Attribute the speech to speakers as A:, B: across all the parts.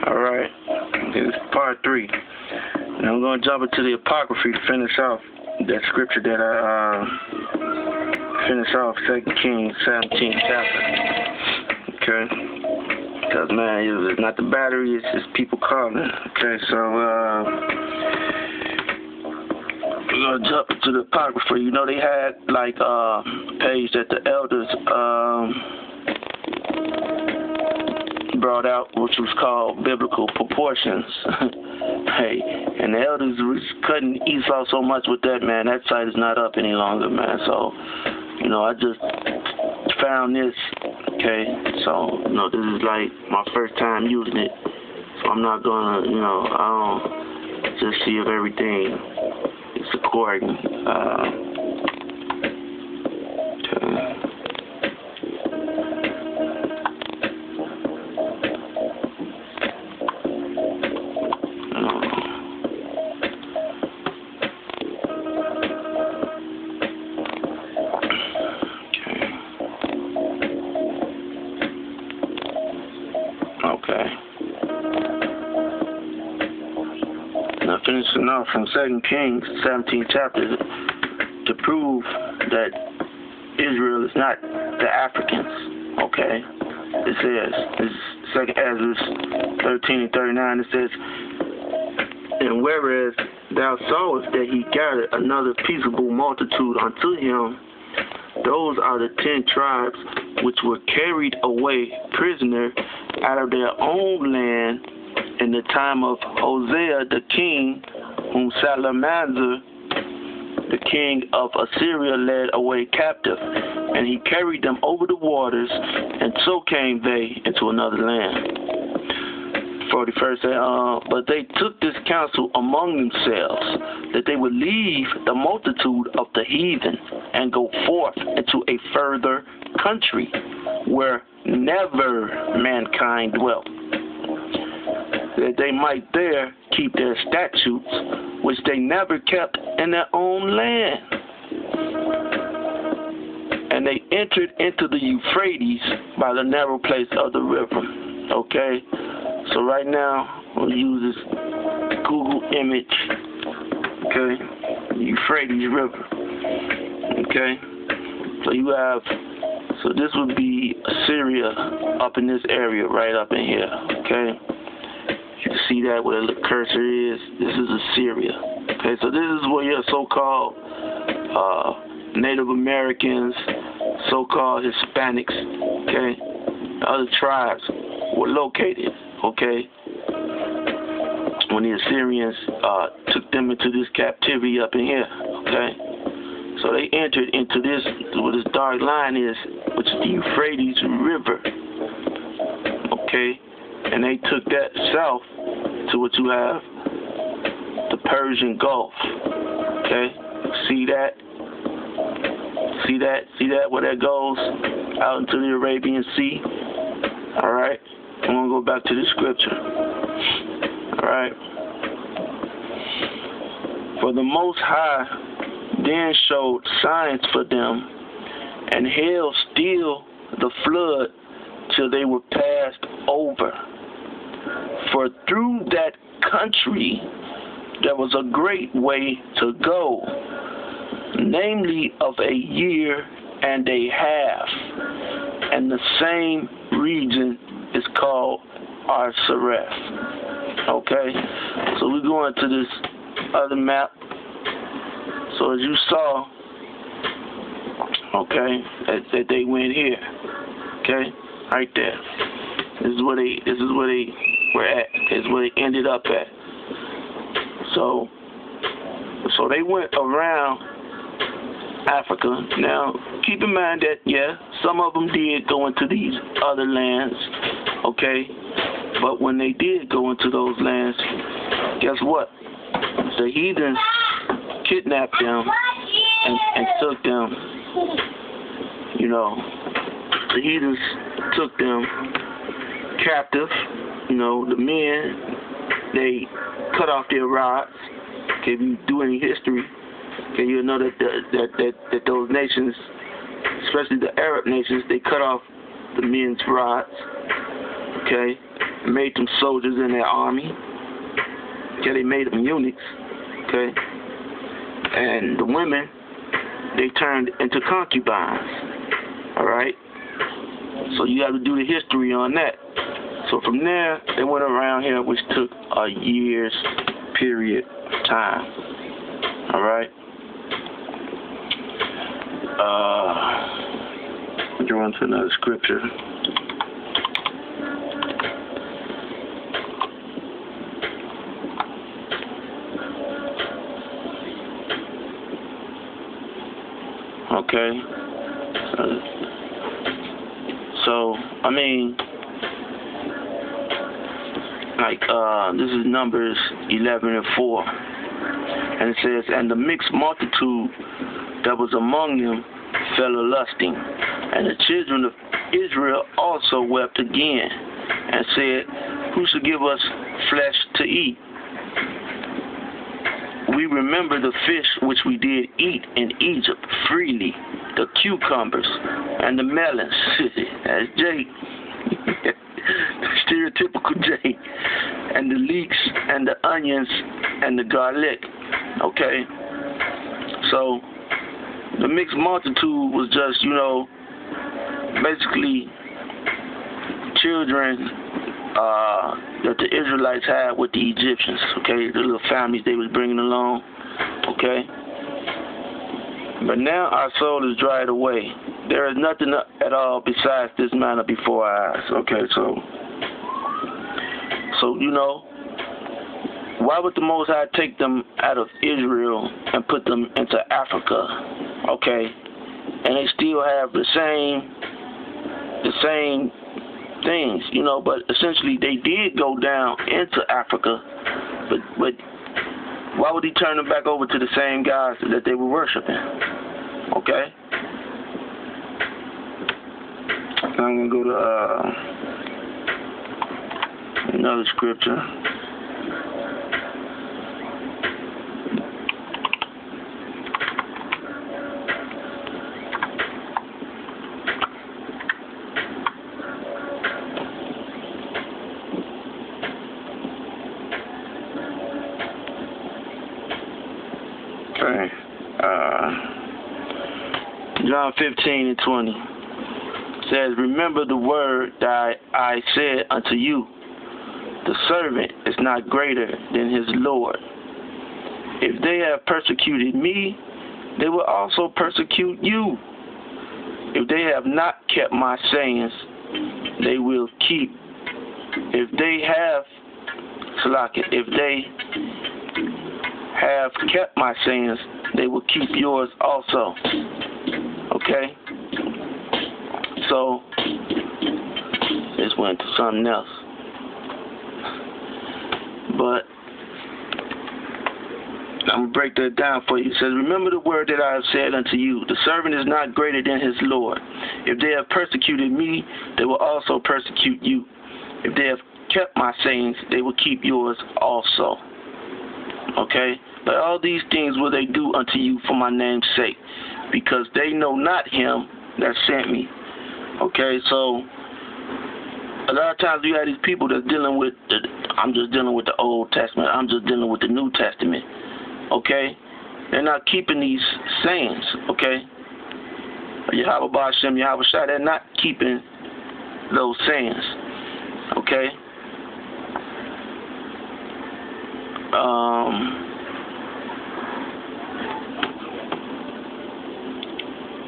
A: Alright, this is part 3. And I'm going to jump into the Apocryphy to finish off that scripture that I finished off, 2 Kings 17 chapter. Okay? Because, man, it's not the battery, it's just people calling. Okay, so, we're going to jump into the Apocryphy. You know, they had, like, a page that the elders, brought out, which was called Biblical Proportions. Hey, and the elders was cutting Esau so much with that, man. That site is not up any longer, man. So, you know, I just found this, okay? So, you know, this is like my first time using it. So I'm not gonna, you know, I don't just see if everything is according. Okay. Okay. Now finishing off from 2 Kings 17 chapter to prove that Israel is not the Africans. Okay. It says, this 2 Ezra 13 and 39, it says, and whereas thou sawest that he gathered another peaceable multitude unto him, those are the 10 tribes which were carried away prisoner out of their own land in the time of Hosea the king, whom Salamander the king of Assyria led away captive, and he carried them over the waters, and so came they into another land. 41st said, but they took this counsel among themselves, that they would leave the multitude of the heathen and go forth into a further country where never mankind dwelt, that they might there keep their statutes, which they never kept in their own land. And they entered into the Euphrates by the narrow place of the river. Okay? So right now, we'll use this Google image. Okay? Euphrates River. Okay? So you have, so this would be Assyria up in this area, right up in here. Okay? You can see that where the cursor is. This is Assyria. Okay? So this is where your so-called Native Americans, so-called Hispanics, okay, other tribes were located, okay, when the Assyrians took them into this captivity up in here, okay. So they entered into this, where this dark line is, which is the Euphrates River, okay, and they took that south to what you have, the Persian Gulf, okay. See that? See that, where that goes out into the Arabian Sea? All right, I'm going to go back to the scripture. All right. For the Most High then showed signs for them, and held still the flood till they were passed over. For through that country there was a great way to go, namely of a year and a half, and the same region is called Arsareth. Okay, so we're going to this other map. So as you saw, okay, that they went here. Okay, right there. This is where they were at. This is where they ended up at. So they went around Africa. Now, keep in mind that, yeah, some of them did go into these other lands, okay? But when they did go into those lands, guess what? The heathens kidnapped them and took them, you know, the heathens took them captive. You know, the men, they cut off their rods. Okay, if you do any history, okay, you'll know that those nations, especially the Arab nations, they cut off the men's rods. Okay, made them soldiers in their army. Okay, they made them eunuchs. Okay, and the women, they turned into concubines. All right. So you have to do the history on that. So from there, they went around here, which took a year's period of time. All right. Go on to another scripture. Okay. So I mean, like this is Numbers 11:4, and it says, "And the mixed multitude that was among them fell a lusting, and the children of Israel also wept again, and said, Who shall give us flesh to eat? We remember the fish which we did eat in Egypt freely, the cucumbers and the melons." That's Jake. Stereotypical Jake. "And the leeks and the onions and the garlic." Okay? So, the mixed multitude was just, basically children that the Israelites had with the Egyptians, okay? The little families they was bringing along, okay? "But now our soul is dried away. There is nothing at all besides this manna before our eyes." Okay, so why would the Most High take them out of Israel and put them into Africa, okay? And they still have the same things, but essentially they did go down into Africa, but why would he turn them back over to the same gods that they were worshiping? Okay? I'm going to go to another scripture. Okay. John 15:20 says, "Remember the word that I said unto you, the servant is not greater than his Lord. If they have persecuted me, they will also persecute you. If they have not kept my sayings, they will keep. If they have kept my sayings, they will keep yours also." Okay? So, this went to something else. But, I'm going to break that down for you. It says, "Remember the word that I have said unto you, the servant is not greater than his Lord. If they have persecuted me, they will also persecute you. If they have kept my sayings, they will keep yours also." Okay? "But all these things will they do unto you for my name's sake, because they know not him that sent me." Okay, so a lot of times you have these people that's dealing with I'm just dealing with the Old Testament, I'm just dealing with the New Testament. Okay? They're not keeping these sayings, okay? Yahweh Ba'ashem, Yahweh Shai, they're not keeping those sayings. Okay?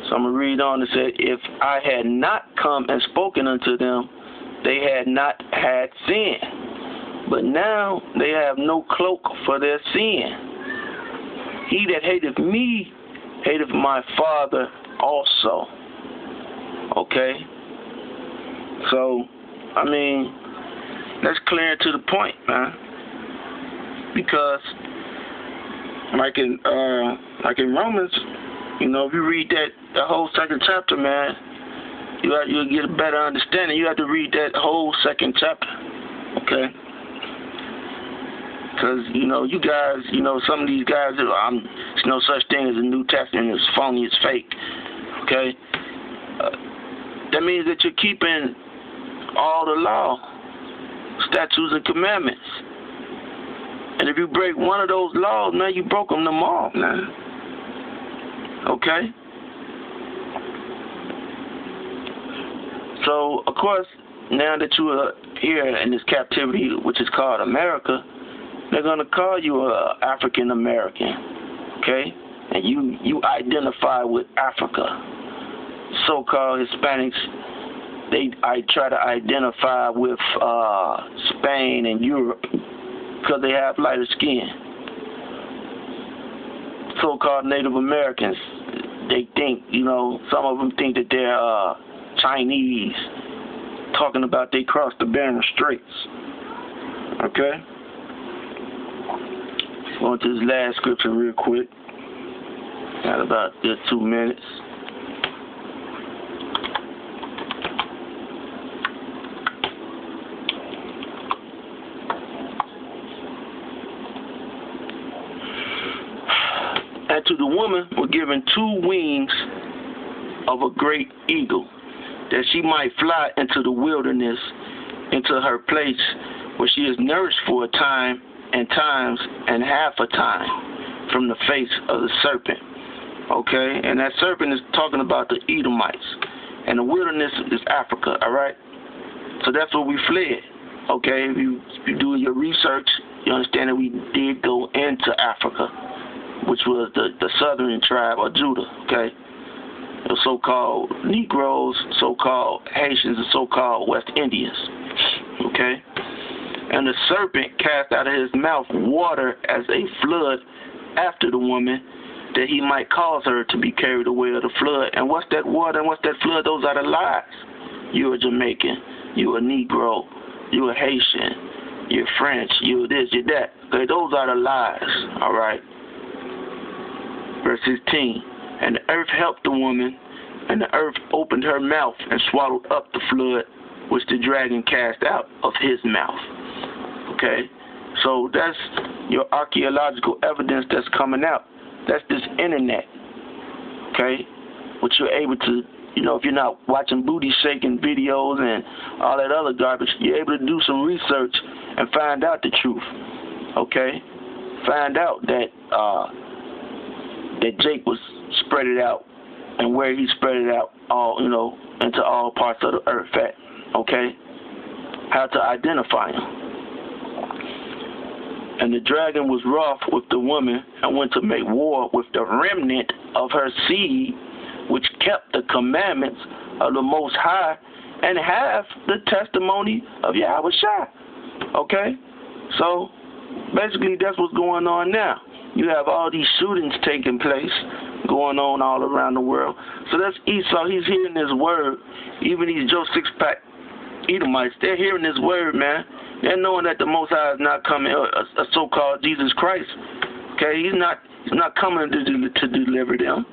A: So I'm going to read on. It said, "If I had not come and spoken unto them, they had not had sin. But now they have no cloak for their sin. He that hateth me, hateth my Father also." Okay? So, I mean, that's clear to the point, man. Because, like in Romans, if you read that whole second chapter, man, you'll get a better understanding. You have to read that whole second chapter, okay? Because, you guys, some of these guys, there's no such thing as a New Testament. It's phony, it's fake, okay? That means that you're keeping all the law, statutes, and commandments. And if you break one of those laws, man, you broke them all, man. Okay? So, of course, now that you are here in this captivity, which is called America, they're going to call you African American, okay? And you identify with Africa. So-called Hispanics, I try to identify with Spain and Europe because they have lighter skin. So-called Native Americans, they think, some of them think that they're Chinese, talking about they crossed the Bering Straits. Okay? Going to this last scripture real quick. Got about 2 minutes. And to the woman were given 2 wings of a great eagle, that she might fly into the wilderness, into her place where she is nourished for a time and times and half a time from the face of the serpent. Okay? And that serpent is talking about the Edomites. And the wilderness is Africa, all right? So that's where we fled. Okay? If you do your research, you understand that we did go into Africa, which was the southern tribe of Judah, okay? The so-called Negroes, so-called Haitians, and so-called West Indians, okay? And the serpent cast out of his mouth water as a flood after the woman, that he might cause her to be carried away of the flood. And what's that water and what's that flood? Those are the lies. You're a Jamaican. You're a Negro. You're a Haitian. You're French. You're this, you're that. Okay, those are the lies, all right? Verse 16. And the earth helped the woman, and the earth opened her mouth and swallowed up the flood which the dragon cast out of his mouth. Okay? So that's your archaeological evidence that's coming out. That's this internet. Okay? Which you're able to, if you're not watching booty shaking videos and all that other garbage, you're able to do some research and find out the truth. Okay? Find out that that Jake was spread it out, and where he spread it out all, into all parts of the earth at, okay? How to identify him. And the dragon was wroth with the woman and went to make war with the remnant of her seed, which kept the commandments of the Most High and have the testimony of Yahushua. Okay? So, basically, that's what's going on now. You have all these shootings taking place, going on all around the world. So that's Esau. He's hearing this word. Even these Joe Six-Pack Edomites, they're hearing this word, man. They're knowing that the Most High is not coming, a so-called Jesus Christ. Okay, he's not coming to deliver them.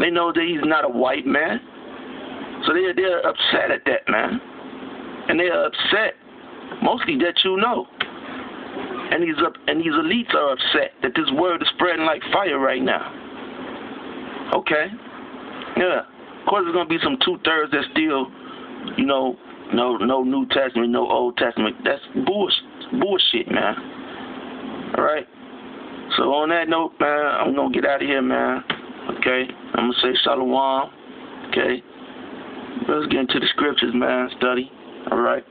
A: They know that he's not a white man. So they're upset at that, man. And they're upset, mostly that And these elites are upset that this word is spreading like fire right now. Okay? Yeah. Of course, there's going to be some 2/3 that still, no New Testament, no Old Testament. That's bullshit, man. All right? So on that note, man, I'm going to get out of here, man. Okay? I'm going to say shalom. Okay? Let's get into the scriptures, man. Study. All right?